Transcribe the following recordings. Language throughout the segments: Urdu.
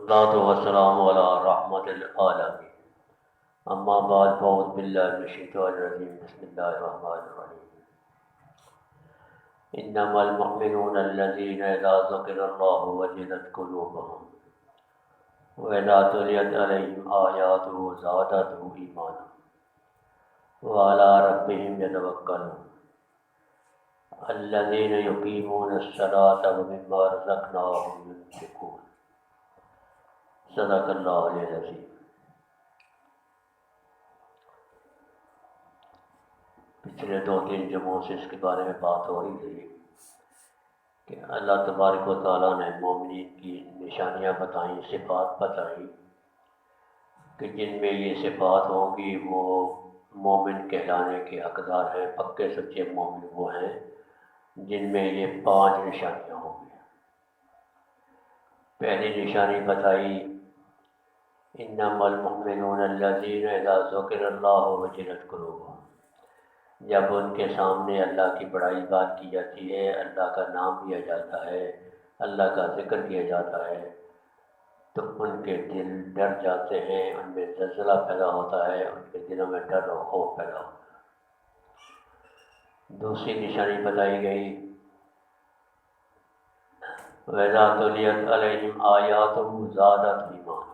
والصلاة والسلام على رحمة العالمين اما بعد فاعوذ باللہ من الشیطان الرجیم بسم اللہ الرحمن الرحیم انما المؤمنون الذين اذا ذکر اللہ وجلت قلوبهم واذا تلیت علیہم آیاتہ زادتهم ایمانا وعلى ربهم يتوکلون الذين يقيمون الصلاة ومما رزقناهم ينفقون صدق اللہ علیہ العظیم۔ پچھلے 2-3 جمعوں سے اس کے بارے میں بات ہو رہی تھی کہ اللہ تبارک و تعالیٰ نے مومنین کی نشانیاں بتائیں، صفات بتائیں کہ جن میں یہ صفات ہوں گی وہ مومن کہلانے کے حقدار ہیں، پکے سچے مومن وہ ہیں جن میں یہ 5 نشانیاں ہوں گی۔ پہلی نشانی بتائی انما المؤمنون الذین اذا ذکر اللہ وجلت قلوبهم، جب ان کے سامنے اللہ کی بڑائی بات کی جاتی ہے، اللہ کا نام لیا جاتا ہے، اللہ کا ذکر کیا جاتا ہے تو ان کے دل ڈر جاتے ہیں، ان میں زلزلہ پیدا ہوتا ہے، ان کے دلوں میں ڈر و خوف پیدا ہوتا ہے۔ دوسری نشانی بتائی گئی وَإِذَا تُلِيَتْ عَلَيْهِمْ آیَاتُهُ زَادَتْهُمْ ایمانا،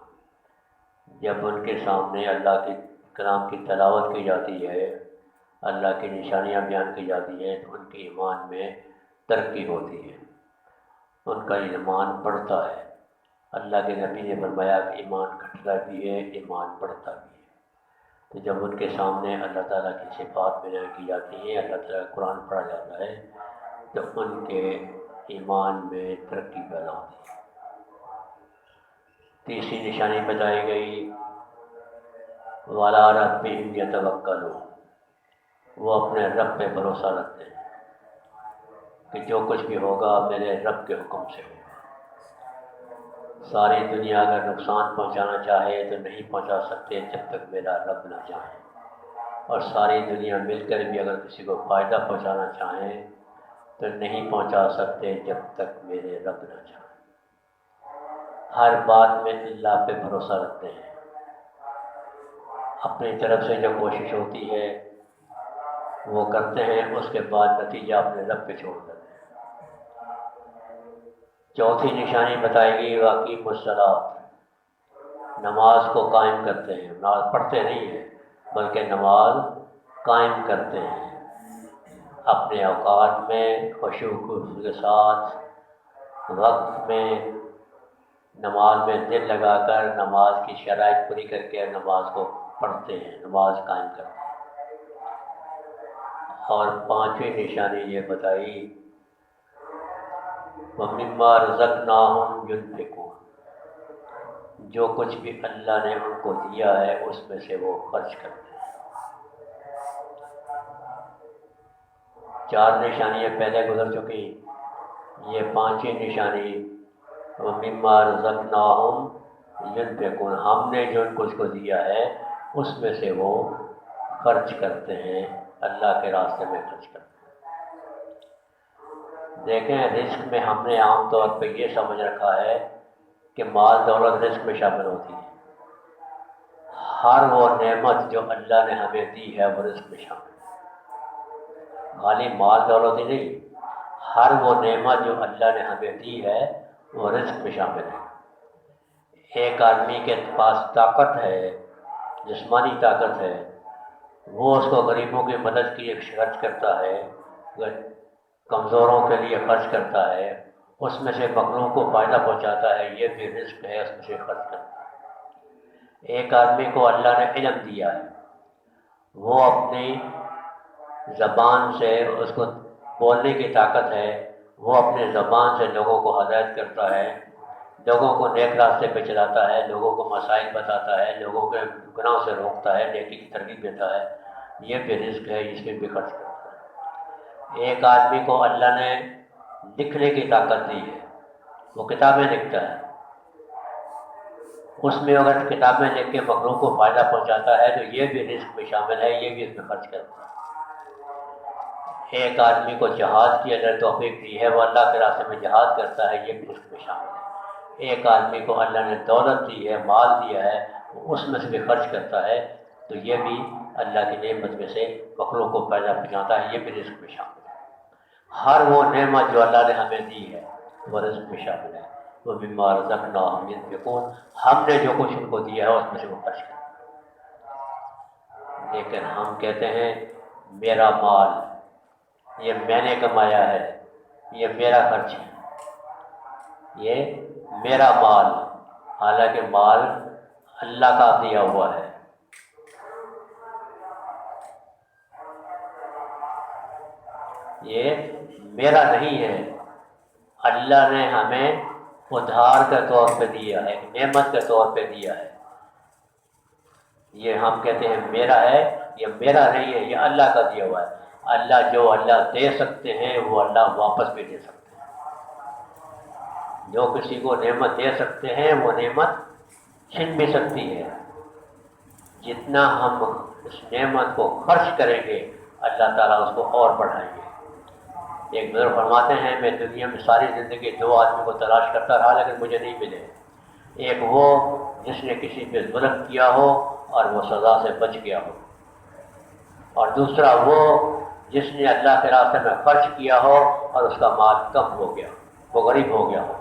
جب ان کے سامنے اللہ کے کلام کی تلاوت کی جاتی ہے، اللہ کی نشانیاں بیان کی جاتی ہیں تو ان کے ایمان میں ترقی ہوتی ہے، ان کا ایمان بڑھتا ہے۔ اللہ کے نبی نے فرمایا کہ ایمان گھٹتا بھی ہے، ایمان بڑھتا بھی ہے۔ تو جب ان کے سامنے اللہ تعالیٰ کی صفات بیان کی جاتی ہیں، اللہ تعالیٰ کا قرآن پڑھا جاتا ہے تو ان کے ایمان میں ترقی پیدا ہوتی ہے۔ تیسری نشانی بتائی گئی وَعَلَىٰ رَبِّهِمْ يَتَوَکَّلُونَ، وہ اپنے رب پہ بھروسہ رکھتے ہیں کہ جو کچھ بھی ہوگا میرے رب کے حکم سے ہوگا۔ ساری دنیا اگر نقصان پہنچانا چاہے تو نہیں پہنچا سکتے جب تک میرا رب نہ چاہے، اور ساری دنیا مل کر بھی اگر کسی کو فائدہ پہنچانا چاہیں تو نہیں پہنچا سکتے جب تک میرے رب نہ چاہیں۔ ہر بات میں اللہ پہ بھروسہ رکھتے ہیں، اپنی طرف سے جو کوشش ہوتی ہے وہ کرتے ہیں، اس کے بعد نتیجہ اپنے رب پہ چھوڑ دیتے ہیں۔ چوتھی نشانی بتائے گی واقعی الصلاۃ، نماز کو قائم کرتے ہیں، نماز پڑھتے نہیں ہیں بلکہ نماز قائم کرتے ہیں، اپنے اوقات میں خشوع کے ساتھ وقت میں نماز میں دل لگا کر نماز کی شرائط پوری کر کے نماز کو پڑھتے ہیں، نماز قائم کرتے ہیں۔ اور 5ویں نشانی یہ بتائی وَمِمَّا رَزَقْنَاهُمْ يُنْفِقُونَ، جو کچھ بھی اللہ نے ان کو دیا ہے اس میں سے وہ خرچ کرتے ہیں۔ 4 نشانیاں پہلے گزر چکی، یہ 5ویں نشانی وَمِمَّا رَزَقْنَاهُمْ يُنْفِقُونَ، ہم نے جو ان کو دیا ہے اس میں سے وہ خرچ کرتے ہیں، اللہ کے راستے میں خرچ کرتے ہیں۔ دیکھیں رزق میں ہم نے عام طور پہ یہ سمجھ رکھا ہے کہ مال دولت رزق میں شامل ہوتی ہے۔ ہر وہ نعمت جو اللہ نے ہمیں دی ہے وہ رزق میں شامل ہے، خالی مال دولت ہی نہیں، ہر وہ نعمت جو اللہ نے ہمیں دی ہے وہ رزق میں شامل ہے۔ ایک آدمی کے پاس طاقت ہے، جسمانی طاقت ہے، وہ اس کو غریبوں کی مدد کے لیے خرچ کرتا ہے، کمزوروں کے لیے خرچ کرتا ہے، اس میں سے مخلوق کو فائدہ پہنچاتا ہے، یہ بھی رزق ہے، اس میں سے خرچ کرتا ہے۔ ایک آدمی کو اللہ نے علم دیا ہے، وہ اپنی زبان سے، اس کو بولنے کی طاقت ہے، وہ اپنی زبان سے لوگوں کو ہدایت کرتا ہے، لوگوں کو نیک راستے پہ چلاتا ہے، لوگوں کو مسائل بتاتا ہے، لوگوں کے گناہوں سے روکتا ہے، نیکی کی ترغیب دیتا ہے، یہ بھی رزق ہے، اس میں بھی خرچ کرتا ہے۔ ایک آدمی کو اللہ نے لکھنے کی طاقت دی ہے، وہ کتابیں لکھتا ہے، اس میں اگر کتابیں لکھ کے مخلوق کو فائدہ پہنچاتا ہے تو یہ بھی رزق میں شامل ہے، یہ بھی اس میں خرچ کرتا ہے۔ ایک آدمی کو جہاد کی اگر توفیق دی ہے، وہ اللہ کے راستے میں جہاد کرتا ہے، یہ بھی رزق میں شامل ہے۔ ایک آدمی کو اللہ نے دولت دی ہے، مال دیا ہے، وہ اس میں سے بھی خرچ کرتا ہے، تو یہ بھی اللہ کی نعمت میں سے مخلوق کو پیدا پہنچاتا ہے، یہ بھی رزق میں شامل ہے۔ ہر وہ نعمت جو اللہ نے ہمیں دی ہے وہ رزق میں شامل ہے۔ وہ بیمار رزقناہم ينفقون، ہم نے جو کچھ ان کو دیا ہے اس میں سے وہ خرچ کرتے ہیں۔ لیکن ہم کہتے ہیں میرا مال، یہ میں نے کمایا ہے، یہ میرا خرچ ہے، یہ میرا مال، حالانکہ مال اللہ کا دیا ہوا ہے۔ یہ میرا نہیں ہے، اللہ نے ہمیں ادھار کے طور پہ دیا ہے، ایک نعمت کے طور پہ دیا ہے۔ یہ ہم کہتے ہیں میرا ہے، یہ میرا نہیں ہے، یہ اللہ کا دیا ہوا ہے۔ اللہ جو اللہ دے سکتے ہیں وہ اللہ واپس بھی دے سکتے ہیں۔ جو کسی کو نعمت دے سکتے ہیں وہ نعمت چھن بھی سکتی ہے۔ جتنا ہم اس نعمت کو خرچ کریں گے اللہ تعالیٰ اس کو اور بڑھائیں گے۔ ایک بزرگ فرماتے ہیں میں دنیا میں ساری زندگی دو آدمی کو تلاش کرتا رہا لیکن مجھے نہیں ملے۔ ایک وہ جس نے کسی پہ ظلم کیا ہو اور وہ سزا سے بچ گیا ہو، اور دوسرا وہ جس نے اللہ کے راستے میں خرچ کیا ہو اور اس کا مال کم ہو گیا، وہ غریب ہو گیا ہو۔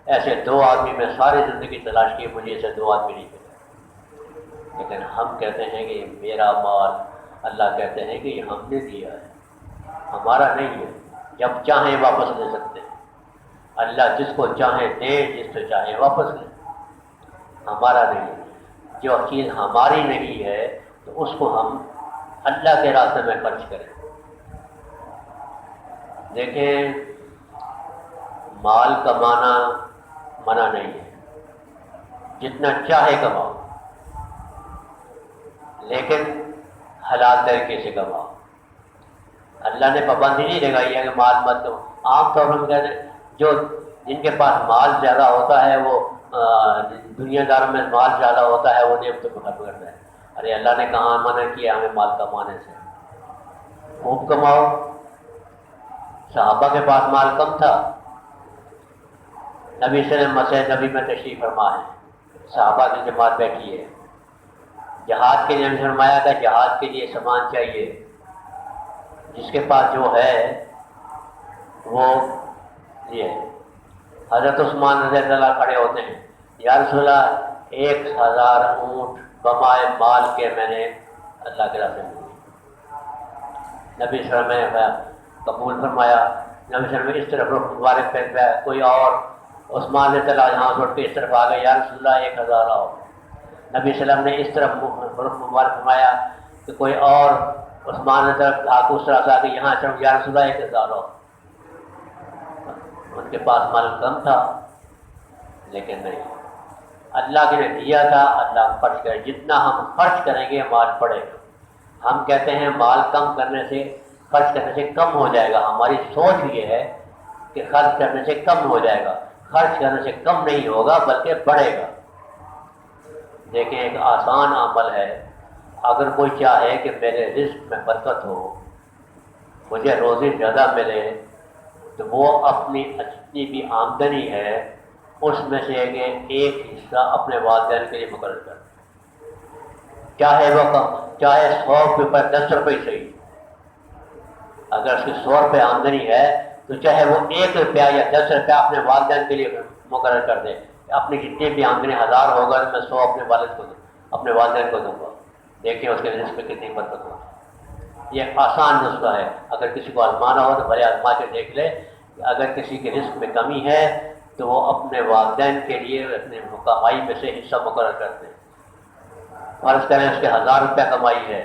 ایسے دو آدمی میں ساری زندگی تلاش کی، مجھے ایسے دو آدمی نہیں ملے۔ لیکن ہم کہتے ہیں کہ یہ میرا مال، اللہ کہتے ہیں کہ یہ ہم نے دیا ہے، ہمارا نہیں ہے، جب چاہیں واپس لے سکتے ہیں۔ اللہ جس کو چاہیں دے، جس سے چاہیں واپس لے، ہمارا نہیں ہے۔ جو چیز ہماری نہیں ہے تو اس کو ہم اللہ کے راستے میں خرچ کریں۔ دیکھیں مال کمانا منع نہیں ہے، جتنا چاہے کماؤ، لیکن حلال طریقے سے کماؤ۔ اللہ نے پابندی نہیں لگائی ہے کہ مال مت دو۔ عام طور پر ہم کہتے ہیں جو جن کے پاس مال زیادہ ہوتا ہے وہ دنیا داروں میں مال زیادہ ہوتا ہے وہ نعمتوں کو ختم کرتا ہے۔ ارے اللہ نے کہاں منع کیا ہمیں مال کمانے سے؟ خوب کماؤ۔ صحابہ کے پاس مال کم تھا، نبی صلی اللہ علیہ وسلم مسجد نبی میں تشریف فرما ہے، صحابہ کی جماعت بیٹھی ہے، جہاد کے لیے ہم نے فرمایا کہ جہاد کے لیے سامان چاہیے، جس کے پاس جو ہے وہ یہ حضرت عثمان رضی اللہ عنہ کھڑے ہوتے ہیں، یا رسول اللہ 1000 اونٹ بمائے مال کے میں نے اللہ کے راستے میں دی۔ نبی صلی اللہ علیہ وسلم نے قبول فرمایا۔ نبی صلی اللہ علیہ وسلم اس طرف رخ مبارک پہ گیا، کوئی اور عثمان نے چلا یہاں سے اٹھ کے اس طرف آ گئے، یا رسول اللہ 1000 آؤ۔ نبی صلی اللہ علیہ وسلم نے اس طرف رخ مبارک فرمایا کہ کوئی اور، عثمان نے طرف اس طرح سے آ کے یہاں چڑھ، یا رسول اللہ 1000 آؤ۔ ان کے پاس مال کم تھا لیکن نہیں، اللہ کے نے دیا تھا، اللہ خرچ کرے، جتنا ہم خرچ کریں گے مال بڑھے گا۔ ہم کہتے ہیں مال کم کرنے سے، خرچ کرنے سے کم ہو جائے گا، ہماری سوچ یہ ہے کہ خرچ کرنے سے کم ہو جائے گا، خرچ کرنے سے کم نہیں ہوگا بلکہ بڑھے گا۔ دیکھیں ایک آسان عمل ہے، اگر کوئی چاہے کہ میرے رزق میں برکت ہو، مجھے روزی زیادہ ملے، تو وہ اپنی جتنی بھی آمدنی ہے اس میں سے ایک حصہ اپنے والدین کے لیے مقرر کر دے، چاہے وہ چاہے 100 روپے 10 روپے صحیح۔ اگر اس کی 100 روپے آمدنی ہے تو چاہے وہ 1 روپیہ یا 10 روپیہ اپنے والدین کے لیے مقرر کر دے، اپنی جتنی بھی آمدنی 1000 ہوگا تو میں 100 اپنے والد کو دوں، اپنے والدین کو دوں گا۔ دیکھیں اس کے رزق میں کتنی برکت ہوگی۔ یہ ایک آسان نسخہ ہے، اگر کسی کو آزمانا ہو تو بھلے آزما کے دیکھ لے کہ اگر کسی کے رزق میں کمی ہے تو وہ اپنے والدین کے لیے اپنے کمائی میں سے حصہ مقرر کر دیں۔ فرض کریں اس کے 1000 روپیہ کمائی ہے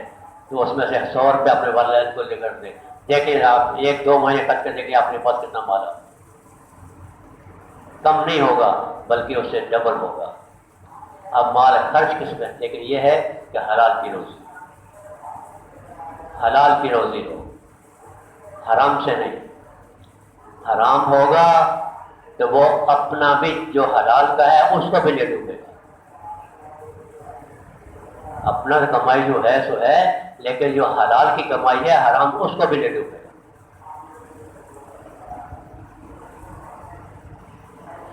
تو اس میں سے 100 روپیہ اپنے والدین کو لے کر دیں۔ دیکھیں آپ 1-2 مہینے خرچ کر دیکھیں آپ کے پاس کتنا مال ہے، کم نہیں ہوگا بلکہ اس سے ڈبل ہوگا۔ اب مال خرچ کس میں؟ لیکن یہ ہے کہ حلال کی روزی، حلال کی روزی ہو، حرام سے نہیں۔ حرام ہوگا تو وہ اپنا بھی جو حلال کا ہے اس کو بھی لے ڈوبے گا۔ اپنا کمائی جو ہے سو ہے، لیکن جو حلال کی کمائی ہے حرام اس کو بھی لے ڈوبے گا۔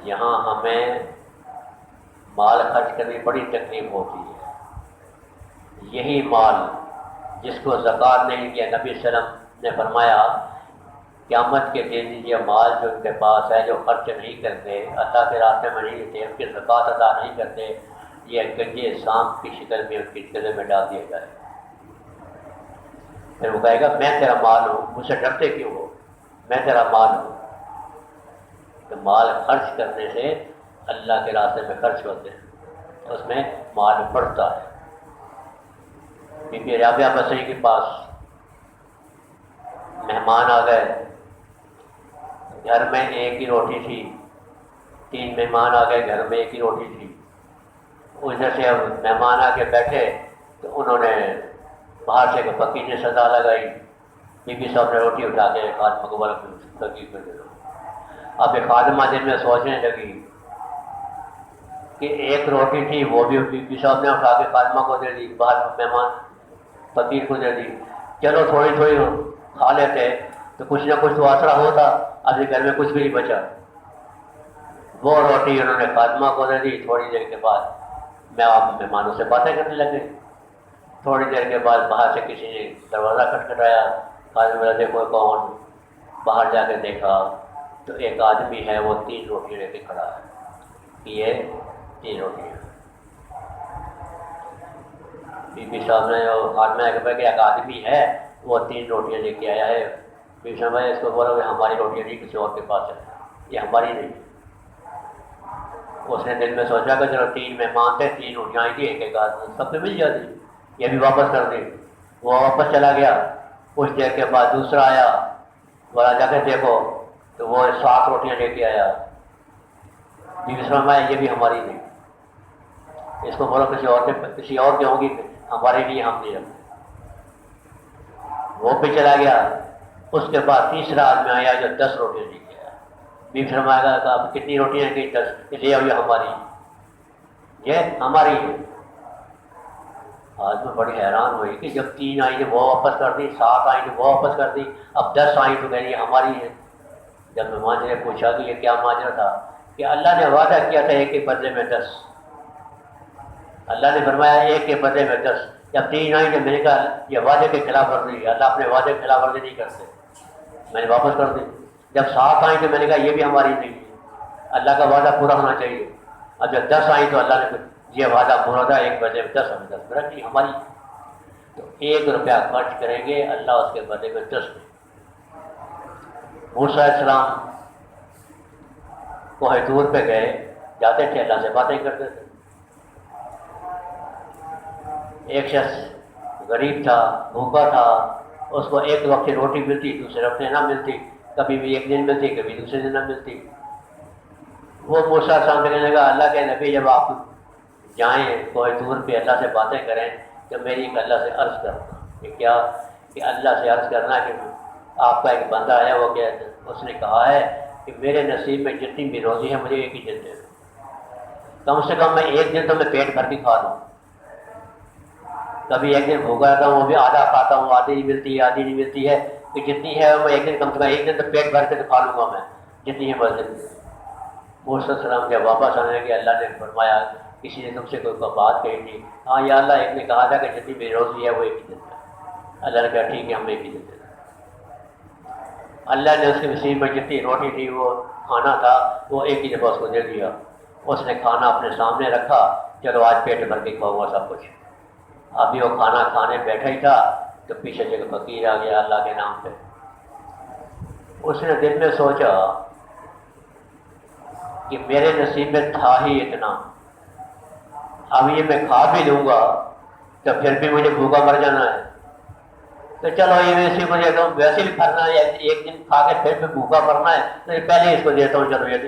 یہاں ہمیں مال خرچ کرنے بڑی تکلیف ہوتی ہے۔ یہی مال جس کو زکوٰۃ نہیں کیا، نبی صلی اللہ علیہ وسلم نے فرمایا قیامت کے دن یہ مال جو ان کے پاس ہے، جو خرچ نہیں کرتے، اللہ کے راستے میں نہیں دیتے، ان کی زکوٰۃ ادا نہیں کرتے، یہ گنجے سانپ کی شکل میں ان کی گلے میں ڈال دیا جائے۔ پھر وہ کہے گا میں تیرا مال ہوں، مجھ سے ڈرتے کیوں ہو، میں تیرا مال ہوں۔ تو مال خرچ کرنے سے اللہ کے راستے میں خرچ ہوتے ہیں، اس میں مال بڑھتا ہے۔ بی بی رابعہ بصری کے پاس مہمان آ گئے، گھر میں ایک ہی روٹی تھی، 3 مہمان آ گئے، گھر میں ایک ہی روٹی تھی۔ ادھر سے اب مہمان آ کے بیٹھے تو انہوں نے باہر سے پکی نے صدا لگائی، بی بی صاحب نے روٹی اٹھا کے خادمہ کو بولا پکی کر دے دو۔ اب ایک خادمہ دن میں سوچنے لگی کہ ایک روٹی تھی، وہ بھی بی بی صاحب نے اٹھا کے خادمہ کو دے دی، باہر مہمان فقیر کو دے دی، چلو تھوڑی تھوڑی کھا لیتے تو کچھ نہ کچھ تو آسرا ہوتا، ابھی گھر میں کچھ بھی نہیں بچا۔ وہ روٹی انہوں نے خادمہ کو دے دی۔ تھوڑی دیر کے بعد میں آپ مہمانوں سے باتیں کرنے لگے۔ تھوڑی دیر کے بعد باہر سے کسی نے دروازہ کھٹکھٹایا، خادم بولا دیکھو کون، باہر جا کے دیکھا تو ایک آدمی ہے، وہ 3 روٹیاں لے کے کھڑا ہے، یہ 3 روٹیاں۔ بی بی صاحب نے خادمہ کے کہ ایک آدمی ہے وہ 3 روٹیاں لے کے آیا ہے۔ بی بی صاحب نے اس کو بولا کہ ہماری روٹیاں نہیں، کسی اور کے پاس ہے، یہ ہماری نہیں۔ اس نے دل میں سوچا کہ چلو 3 مہمان تھے، 3 روٹیاں آئی تھی، ایک ایک آدمی سب سے مل جاتی، یہ بھی واپس کر دی۔ وہ واپس چلا گیا۔ کچھ دیر کے بعد دوسرا آیا، بولا جا کے دیکھو تو وہ 7 روٹیاں لے کے آیا۔ بی بی صاحب یہ بھی ہماری نہیں، اس کو بولو کسی اور کی ہوں گی، ہماری نہیں، ہم نہیں رکھتے۔ وہ بھی چلا گیا۔ اس کے بعد تیسرا آدمی آیا جو 10 روٹیاں لے کے آیا۔ بی بی صاحب کہا اب کتنی روٹیاں کی؟ 10۔ لے آؤ، یہ ہماری، یہ ہماری ہے۔ آج میں بڑی حیران ہوئی کہ جب 3 آئی تو وہ واپس کر دی، 7 آئی تو وہ واپس کر دی، اب 10 آئی تو کہہ رہی ہماری ہے۔ جب مہمان نے پوچھا کہ یہ کیا ماجرا تھا، کہ اللہ نے وعدہ کیا تھا ایک کے بدلے میں 10، اللہ نے فرمایا ایک کے بدلے میں 10۔ جب 3 آئی تو میں نے کہا یہ وعدے کے خلاف ورزی ہے، اللہ اپنے وعدے کے خلاف ورزی نہیں کرتے، میں نے واپس کر دی۔ جب 7 آئی تو میں نے کہا یہ بھی ہماری نہیں ہے، اللہ کا وعدہ پورا ہونا چاہیے۔ اب جب 10 آئی تو اللہ نے یہ وعدہ پورا تھا، ایک بدلے میں 10، ہمیں 10 رکھی ہماری۔ تو 1 روپیہ خرچ کریں گے، اللہ اس کے بدلے میں 10 دے۔ موسیٰ علیہ السلام کوہ طور پہ گئے، جاتے تھے اللہ سے باتیں کرتے تھے۔ ایک شخص غریب تھا، بھوکا تھا، اس کو ایک وقت کی روٹی ملتی، دوسرے وقت نہ ملتی، کبھی بھی ایک دن ملتی، کبھی دوسرے دن نہ ملتی۔ وہ موسیٰ علیہ السلام کہنے لگا اللہ کے نبی جب آپ جائیں کوہ طور پہ اللہ سے باتیں کریں تو میری ایک اللہ سے عرض کرنا، کہ کیا کہ اللہ سے عرض کرنا کہ آپ کا ایک بندہ ہے، وہ کیا اس نے کہا ہے کہ میرے نصیب میں جتنی بھی روزی ہے مجھے ایک ہی دن دے دو، کم سے کم میں ایک دن تو میں پیٹ بھر کے کھا لوں۔ کبھی ایک دن بھوکا رہتا ہوں، وہ بھی آدھا کھاتا ہوں، آدھی نہیں ملتی ہے، آدھی نہیں ملتی ہے، کہ جتنی ہے میں ایک دن کم سے کم ایک دن تو پیٹ بھر کے تو کھا لوں گا میں، جتنی ہے مسجد میں۔ موسیٰ علیہ السلام جب واپس آنے کے اللہ نے فرمایا کسی نے تم سے کوئی بات کہی تھی؟ ہاں یا اللہ، ایک نے کہا تھا کہ جتنی میری روزی ہے وہ ایک ہی دن ہے۔ اللہ نے کہا ٹھیک ہے، ہم ایک ہی دن دیتے ہیں۔ اللہ نے اس کے نصیب میں جتنی روٹی تھی، وہ کھانا تھا، وہ ایک ہی دفعہ اس کو دے دیا۔ اس نے کھانا اپنے سامنے رکھا، چلو آج پیٹ بھر کے کھاؤں گا سب کچھ۔ ابھی وہ کھانا کھانے بیٹھا ہی تھا تو پیچھے سے فقیر آ گیا اللہ کے نام پہ۔ اس نے دل میں سوچا کہ میرے نصیب میں تھا ہی اتنا، اب یہ میں کھا بھی لوں گا تو پھر بھی مجھے بھوکا مر جانا ہے، تو چلو یہ ویسے بھی پھرنا ہے، ایک دن کھا کے پھر بھی بھوکا مرنا ہے تو یہ پہلے اس کو دیتا ہوں، چلو یہ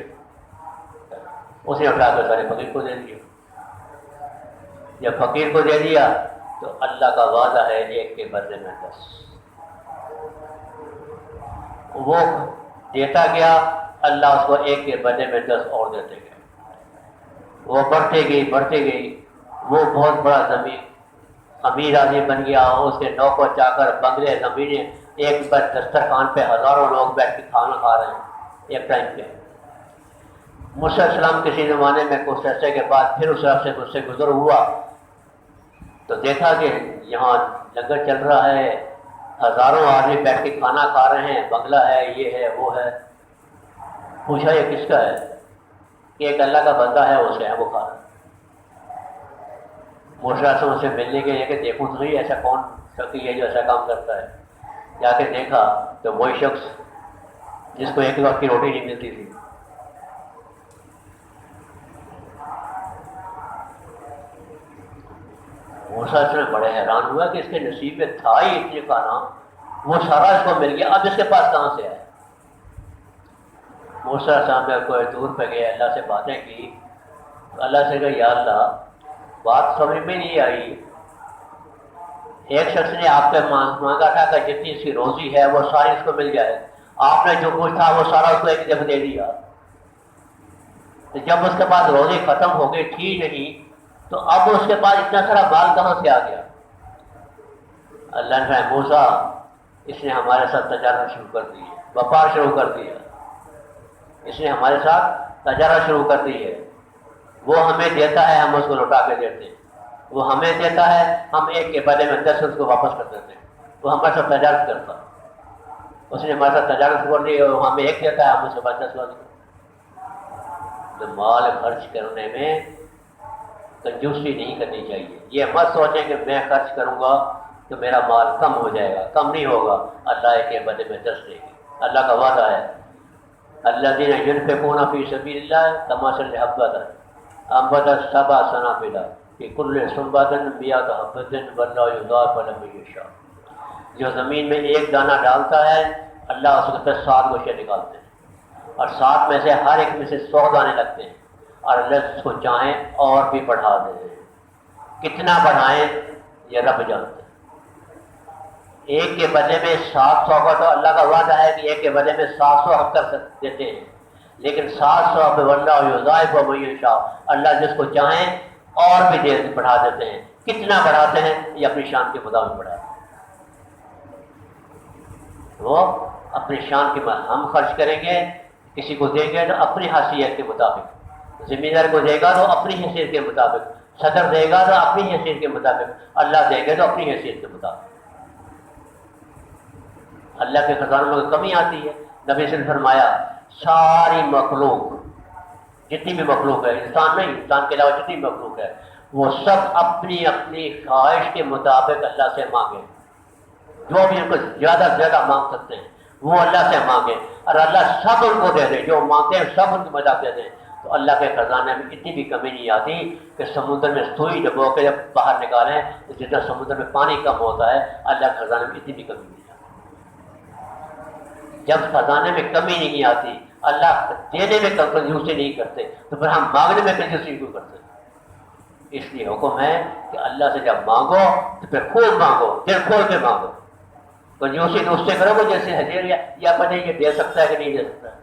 اسے اٹھا کر سارے فقیر کو دے دیا۔ جب فقیر کو دے دیا تو اللہ کا وعدہ ہے ایک کے بدلے میں 10۔ وہ دیتا گیا، اللہ اس کو ایک کے بدلے میں 10 اور دیتے گئے۔ وہ بڑھتے گئی، وہ بہت بڑا زمین امیر آدمی بن گیا، اس کے نوکر چاکر، بنگلے، زمینیں، ایک بار دسترخوان پہ ہزاروں لوگ بیٹھ کے کھانا کھا رہے ہیں ایک ٹائم پہ۔ موسیٰ علیہ السلام کسی زمانے میں کچھ عرصے کے بعد پھر اس راستے سے گزر ہوا تو دیکھا کہ یہاں لنگر چل رہا ہے، ہزاروں آدمی بیٹھ کے کھانا کھا رہے ہیں، بنگلہ ہے، یہ ہے وہ ہے۔ پوچھا یہ کس کا ہے؟ کہ ایک اللہ کا بندہ ہے، اسے ہے وہ کھا رہا ہے۔ موسیٰ علیہ السلام سے ملنے کے لیے کہ دیکھوں تو صحیح ایسا کون شخص ہے جو ایسا کام کرتا ہے۔ جا کے دیکھا تو وہی شخص جس کو ایک وقت کی روٹی نہیں ملتی تھی۔ موسیٰ علیہ السلام بڑے حیران ہوا کہ اس کے نصیب میں تھا ہی اتنے کھانا، وہ سارا اس کو مل گیا، اب اس کے پاس کہاں سے آئے؟ موسیٰ علیہ السلام نے کوئی دور پہ گئے، اللہ سے باتیں کی، اللہ سے کہا یا اللہ بات سمجھ میں نہیں آئی، ایک شخص نے آپ سے مانگا تھا کہ جتنی اس کی روزی ہے وہ ساری اس کو مل جائے، آپ نے جو کچھ تھا وہ سارا اس کو ایک دفعہ دے دیا، تو جب اس کے پاس روزی ختم ہو گئی تھی نہیں تو اب اس کے پاس اتنا سارا مال کہاں سے آ گیا؟ اللہ نے کہا موسیٰ اس نے ہمارے ساتھ تجارت شروع کر دی ہے، وپار شروع کر دیا، اس نے ہمارے ساتھ تجارت شروع کر دی ہے، وہ ہمیں دیتا ہے ہم اس کو لوٹا کے دیتے ہیں، وہ ہمیں دیتا ہے ہم ایک کے بدلے میں 10 اس کو واپس کر دیتے ہیں، وہ ہمارے ساتھ تجارت کرتا ہے، اس نے ہمارے ساتھ تجارت کر دی اور ہمیں ایک دیتا ہے ہم اس کے بعد 10 واپس۔ تو مال خرچ کرنے میں کنجوسی نہیں کرنی چاہیے، یہ مت سوچیں کہ میں خرچ کروں گا تو میرا مال کم ہو جائے گا، کم نہیں ہوگا، اللہ ایک کے بدلے میں 10 دے گی، اللہ کا وعدہ ہے۔ الذین ینفقون فی سبیل اللہ کمثل حبۃ انبتت سبع سنابل فی کل سنبلۃ مئۃ حبۃ واللہ یضاعف لمن یشاء۔ جو زمین میں ایک دانہ ڈالتا ہے اللہ اس کے 7 گوشے نکالتے ہیں، اور 7 میں سے ہر ایک میں سے 100 دانے لگتے ہیں، اور اللہ اس کو چاہیں اور بھی بڑھا دیں، کتنا بڑھائیں یہ رب جانتے ہیں۔ ایک کے بدلے میں 700 کا تو اللہ کا وعدہ ہے کہ ایک کے بدلے میں 700 ہم کر دیتے ہیں، لیکن 700 پہ واللہ یضاعف لمن یشاء، اللہ جس کو چاہیں اور بھی بڑھا دیتے ہیں۔ کتنا بڑھاتے ہیں یہ اپنی شان کے مطابق بڑھاتے ہیں، وہ اپنی شان کے مطابق ہم خرچ کریں گے، کسی کو دیں گے تو اپنی حیثیت کے مطابق، ذمہ دار کو دے گا تو اپنی حیثیت کے مطابق، صدر دے گا تو اپنی حیثیت کے مطابق، اللہ دے گا تو اپنی حیثیت کے مطابق۔ اللہ کے خزانوں میں کمی آتی ہے۔ نبی صلی اللہ علیہ وسلم نے فرمایا ساری مخلوق جتنی بھی مخلوق ہے، انسان نہیں، انسان کے علاوہ جتنی مخلوق ہے وہ سب اپنی اپنی خواہش کے مطابق اللہ سے مانگے، جو بھی ان کو زیادہ سے زیادہ مانگ سکتے ہیں وہ اللہ سے مانگے، اور اللہ سب ان کو دے دے، جو مانگتے ہیں سب ان کو مدد دے دیں، تو اللہ کے خزانے میں اتنی بھی کمی نہیں آتی کہ سمندر میں سوئی ڈبو کے جب باہر نکالیں تو جتنا سمندر میں پانی کم ہوتا ہے اللہ کے خزانے میں اتنی بھی کمی نہیں آتی۔ جب خزانے میں کمی نہیں آتی، اللہ دینے میں کنجوسی نہیں کرتے، تو پھر ہم مانگنے میں کنجوسی کیوں کرتے؟ اس لیے حکم ہے کہ اللہ سے جب مانگو تو پھر خوب مانگو، دل کھول کے مانگو، کنجوسی تو اس سے کرو گے جیسے حضیر یا پتہ یہ دے سکتا ہے کہ نہیں دے سکتا ہے،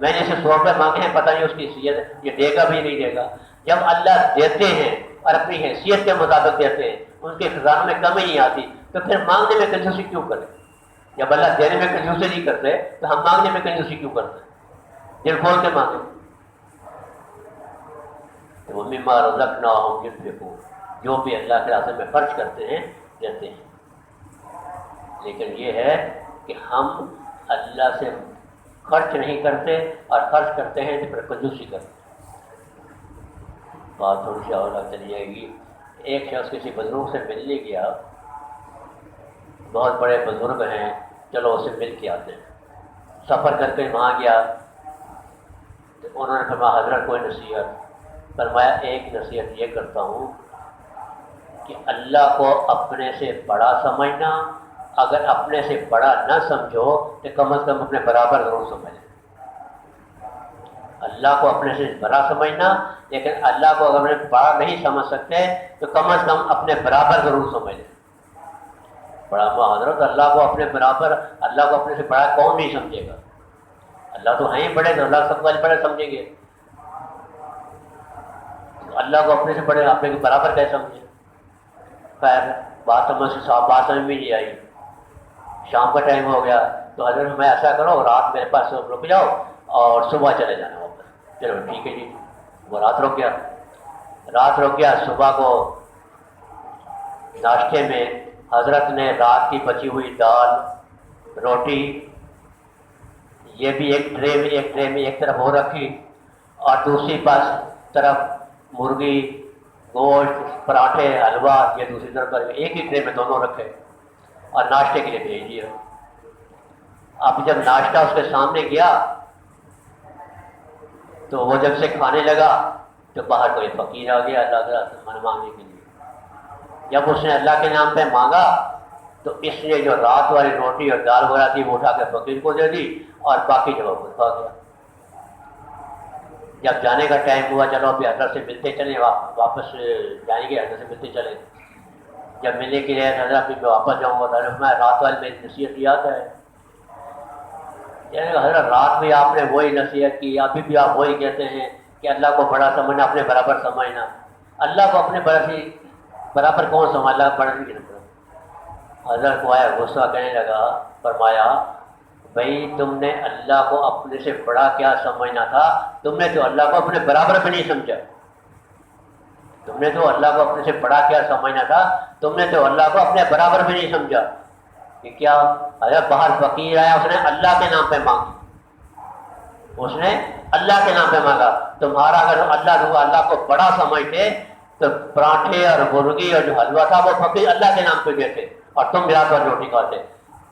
میں نے اسے 100 روپئے مانگے ہیں، پتہ نہیں اس کی حیثیت یہ دے گا بھی نہیں دے گا۔ جب اللہ دیتے ہیں اور اپنی حیثیت کے مطابق دیتے ہیں، ان کے خزانوں میں کمی نہیں آتی، تو پھر مانگنے میں کنجوسی کیوں کریں؟ جب اللہ دینے میں کنجوسی نہیں کرتے تو ہم مانگنے میں کنجوسی کیوں کرتے ہیں؟ دل کھول کے مانگیں۔ وَمِمَّا رَزَقْنَاهُمْ يُنْفِقُونَ، جو بھی اللہ کے راستے میں خرچ کرتے ہیں دیتے ہیں، لیکن یہ ہے کہ ہم اللہ سے خرچ نہیں کرتے اور خرچ کرتے ہیں تو پھر کنجوسی کرتے ہیں۔ بات تھوڑی سی اور چلی جائے گی۔ ایک شخص کسی بزرگ سے ملنے گیا، بہت بڑے بزرگ ہیں، چلو اسے مل کے آتے ہیں۔ سفر کر کے وہاں گیا تو انہوں نے فرمایا حضرت کوئی نصیحت؟ فرمایا ایک نصیحت یہ کرتا ہوں کہ اللہ کو اپنے سے بڑا سمجھنا، اگر اپنے سے بڑا نہ سمجھو تو کم از کم اپنے برابر ضرور سمجھ۔ اللہ کو اپنے سے بڑا سمجھنا، لیکن اللہ کو اگر اپنے بڑا نہیں سمجھ سکتے تو کم از کم اپنے برابر ضرور سمجھ لیں۔ بڑا حضرت اللہ کو اپنے برابر، اللہ کو اپنے سے بڑا کون نہیں سمجھے گا؟ اللہ تو ہیں بڑے، تو اللہ سب کو بڑے سمجھیں گے، اللہ کو اپنے سے بڑے اپنے کے برابر کیسے سمجھیں؟ خیر بات سمجھ میں نہیں آئی۔ شام کا ٹائم ہو گیا تو حضرت میں ایسا کرو رات میرے پاس رک جاؤ اور صبح چلے جانا واپس۔ چلو ٹھیک ہے جی، وہ رات رک گیا، رات رک گیا۔ صبح کو ناشتے میں حضرت نے رات کی بچی ہوئی دال، روٹی، یہ بھی ایک ٹرے میں ایک طرف ہو رکھی، اور دوسری طرف مرغی، گوشت، پراٹھے، حلوہ، یہ دوسری طرف پر ایک ہی ٹرے میں دونوں رکھے اور ناشتے کے لیے بھیج دیا۔ اب جب ناشتہ اس کے سامنے گیا تو وہ جب سے کھانے لگا تو باہر کوئی فقیر آ گیا اللہ تعالیٰ سے کھانا مانگنے کے لیے۔ جب اس نے اللہ کے نام پہ مانگا تو اس نے جو رات والی روٹی اور دال وغیرہ تھی وہ اٹھا کے فقیر کو دے دی اور باقی جب خود کھا گیا۔ جب جانے کا ٹائم ہوا، چلو ابھی حضرت سے ملتے چلیں، واپس جائیں گے، حضرت سے ملتے چلیں۔ جب ملنے کے لیے حضرت میں واپس جاؤں گا تو میں رات والی میری نصیحت یاد ہے، یعنی حضرت رات میں آپ نے وہی نصیحت کی، ابھی بھی آپ وہی کہتے ہیں کہ اللہ کو بڑا سمجھنا، اپنے برابر سمجھنا۔ اللہ کو اپنے برابر کون سمجھ؟ اللہ کو بڑا نہیں کرتا۔ حضرت کو آیا غصہ، کہنے لگا، فرمایا بھائی تم نے اللہ کو اپنے سے بڑا کیا سمجھنا تھا؟ تم نے تو اللہ کو اپنے برابر بھی نہیں سمجھا۔ تم نے تو اللہ کو اپنے سے بڑا کیا سمجھنا تھا، تم نے تو اللہ کو اپنے برابر بھی نہیں سمجھا۔ کہ کیا؟ حضرت باہر فقیر آیا، اس نے اللہ کے نام پہ مانگی، اس نے اللہ کے نام پہ مانگا۔ تمہارا اگر اللہ کو بڑا سمجھتے تو پراٹھے اور مرغی اور جو حلوہ تھا وہ فقیر اللہ کے نام پہ دیتے اور تم رات اور روٹی کھاتے۔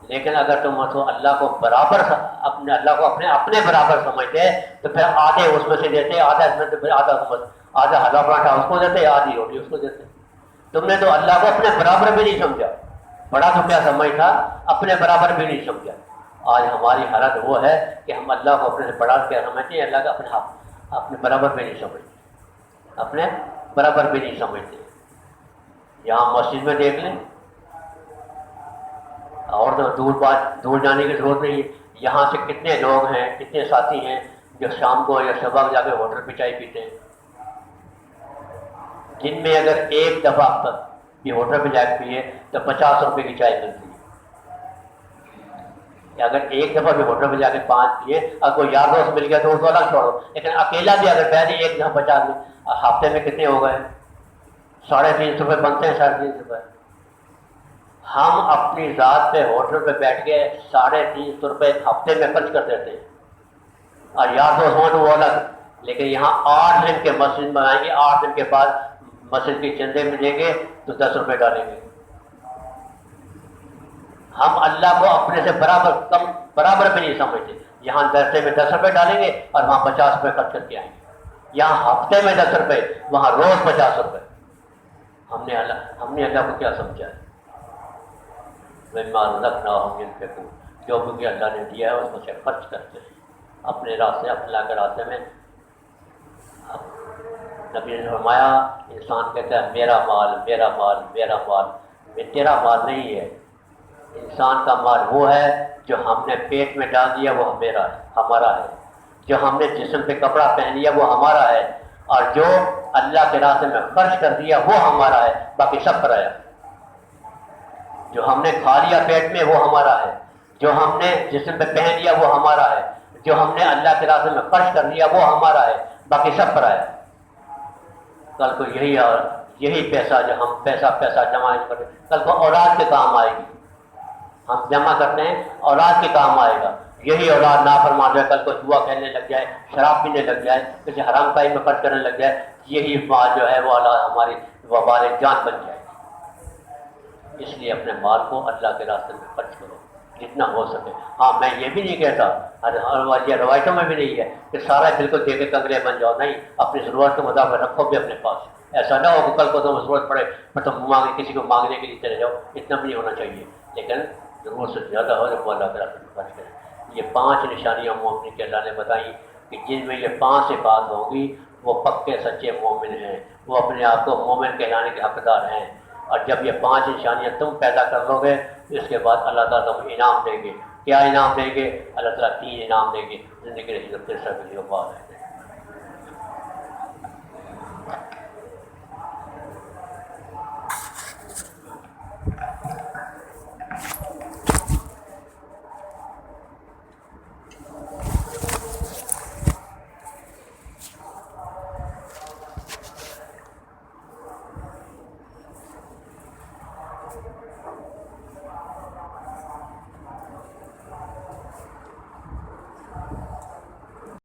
لیکن اگر تم اللہ کو برابر اللہ کو اپنے برابر سمجھتے تو پھر آدھے اس میں سے دیتے، آدھا اس میں سے، آدھا حلوہ پراٹھا اس کو دیتے، آدھی روٹی اس کو دیتے۔ تم نے تو اللہ کو اپنے برابر بھی نہیں سمجھا، بڑا تو کیا سمجھتا، اپنے برابر بھی نہیں سمجھا۔ آج ہماری حالت وہ ہے کہ ہم اللہ کو اپنے سے بڑا کیا سمجھتے ہیں، اللہ کا اپنے برابر بھی نہیں سمجھتے، اپنے برابر بھی نہیں سمجھتے۔ یہاں مسجد میں دیکھ لیں، اور تو دور جانے کی ضرورت نہیں ہے، یہاں سے کتنے لوگ ہیں، کتنے ساتھی ہیں جو شام کو یا صبح جا کے ہوٹل پہ چائے پیتے ہیں، جن میں اگر ایک دفعہ یہ ہوٹل پہ جا کے پیے تو 50 روپے کی چائے ملتی ہے۔ اگر ایک دفعہ بھی ہوٹل پہ جا کے 5 پیے، اگر کوئی یار دوست مل گیا تو اس کو الگ چھوڑو، لیکن اکیلا بھی اگر بیٹھے ایک دفعہ 50 میں، ہفتے میں کتنے ہو گئے؟ 350 روپے بنتے ہیں، 350 روپے۔ ہم اپنی ذات پہ ہوٹل پہ بیٹھ کے 350 روپے ہفتے میں خرچ کر دیتے ہیں، اور یار دوست ہوں تو وہ الگ۔ لیکن یہاں 8 دن کے مسجد میں آئیں گے، 8 دن کے بعد مسجد کے چندے ملیں گے تو 10 روپے ڈالیں گے۔ ہم اللہ کو اپنے سے برابر بھی نہیں سمجھتے۔ یہاں درسے میں 10 روپے ڈالیں گے اور وہاں 50 روپے خرچ کر کے آئیں گے۔ یہاں ہفتے میں 10 روپے، وہاں روز 50 روپے۔ ہم نے اللہ کو کیا سمجھا ہے؟ مما رزقناہم ينفقون، جو بھی اللہ نے دیا ہے اس میں سے خرچ کرتے ہیں اپنے راستے، اپنے اللہ کے راستے میں۔ نبی نے فرمایا، انسان کہتا ہے میرا مال میرا مال میرا مال، تیرا مال نہیں ہے۔ انسان کا مال وہ ہے جو ہم نے پیٹ میں ڈال دیا، وہ میرا ہے، ہمارا ہے۔ جو ہم نے جسم پہ کپڑا پہن لیا وہ ہمارا ہے، اور جو اللہ کے راستے میں خرچ کر دیا وہ ہمارا ہے، باقی سب پرایا۔ جو ہم نے کھا لیا پیٹ میں وہ ہمارا ہے، جو ہم نے جسم پہ پہن لیا وہ ہمارا ہے، جو ہم نے اللہ کے راستے میں خرچ کر لیا وہ ہمارا ہے، باقی سب پرایا۔ کل کو یہی پیسہ جو ہم پیسہ جمع کرتے، کل کو اولاد کے کام آئے گی۔ ہم جمع کرتے ہیں، اولاد کے کام آئے گا۔ یہی اولاد نافرمان ہے، کل کو جوا کھیلنے لگ جائے، شراب پینے لگ جائے، کسی حرام کائی میں خرچ کرنے لگ جائے، یہی مال جو ہے وہ اولاد ہماری وبال جان بن جائے گی۔ اس لیے اپنے مال کو اللہ کے راستے میں خرچ کرو جتنا ہو سکے۔ ہاں، میں یہ بھی نہیں کہتا، یہ روایتوں میں بھی نہیں ہے کہ سارا دل کو دے کے کنگرے بن جاؤ، نہیں، اپنی ضرورت کے مطابق رکھو بھی اپنے پاس۔ ایسا نہ ہو کہ کل کو تمہیں ضرورت پڑے پر تم کسی کو مانگنے کے لیے چلے جاؤ، اتنا بھی نہیں ہونا چاہیے۔ لیکن ضرورت سے زیادہ ہو تو اللہ کے راستے میں خرچ کریں۔ یہ 5 نشانیاں مومن کی اللہ نے بتائیں کہ جن میں یہ 5 صفات ہوں گی وہ پکے سچے مومن ہیں، وہ اپنے آپ کو مومن کہلانے کے حقدار ہیں۔ اور جب یہ 5 نشانیاں تم پیدا کر لو گے تو اس کے بعد اللہ تعالیٰ تم انعام دیں گے۔ کیا انعام دیں گے؟ اللہ تعالیٰ 3 انعام دیں گے، زندگی رہی تو سب کے بعد ہے۔